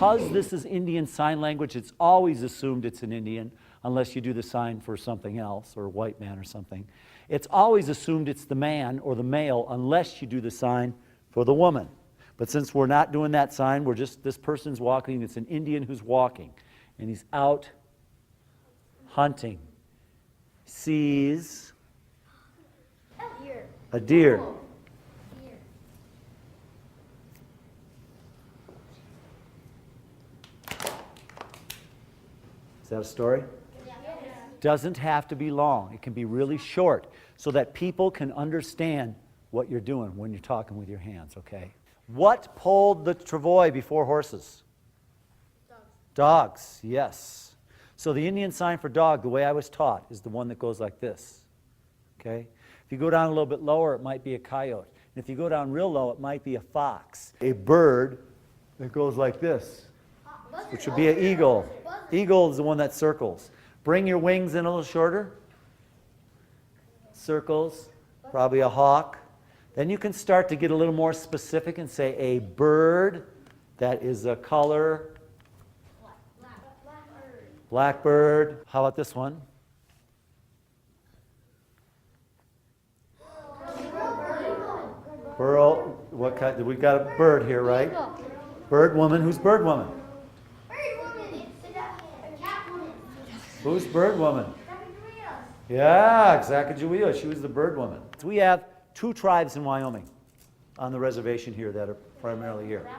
because this is Indian Sign Language, it's always assumed it's an Indian, unless you do the sign for something else, or a white man or something. It's always assumed it's the man or the male, unless you do the sign for the woman. But since we're not doing that sign, we're just, this person's walking, it's an Indian who's walking, and he's out hunting. Sees a deer. Is that a story? Yeah. Doesn't have to be long. It can be really short so that people can understand what you're doing when you're talking with your hands, okay? What pulled the travois before horses? Dogs. Dogs, yes. So the Indian sign for dog, the way I was taught, is the one that goes like this, okay? If you go down a little bit lower, it might be a coyote. And if you go down real low, it might be a fox. A bird that goes like this, which would be an eagle. Eagle is the one that circles. Bring your wings in a little shorter. Circles, probably a hawk. Then you can start to get a little more specific and say a bird that is a color. Blackbird. How about this one? Burl. What kind? We've got a bird here, right? Bird woman. Who's bird woman? Who's bird woman? Yeah, Sacagawea. She was the bird woman. So we have two tribes in Wyoming on the reservation here that are primarily here.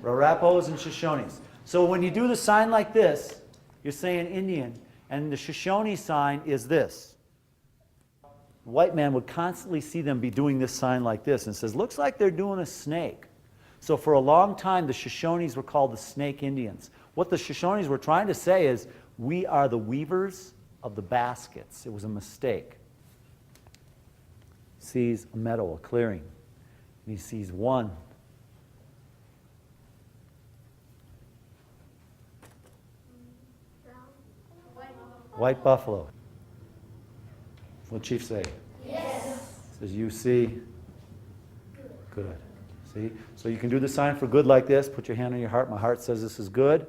Arapahoes and Shoshones. So when you do the sign like this, you're saying Indian, and the Shoshone sign is this. The white man would constantly see them be doing this sign like this and says, looks like they're doing a snake. So for a long time, the Shoshones were called the Snake Indians. What the Shoshones were trying to say is, we are the weavers of the baskets. It was a mistake. He sees a meadow, a clearing, and he sees one. White buffalo. What Chief say? Yes. Says, you see? Good. See? So you can do the sign for good like this. Put your hand on your heart. My heart says this is good.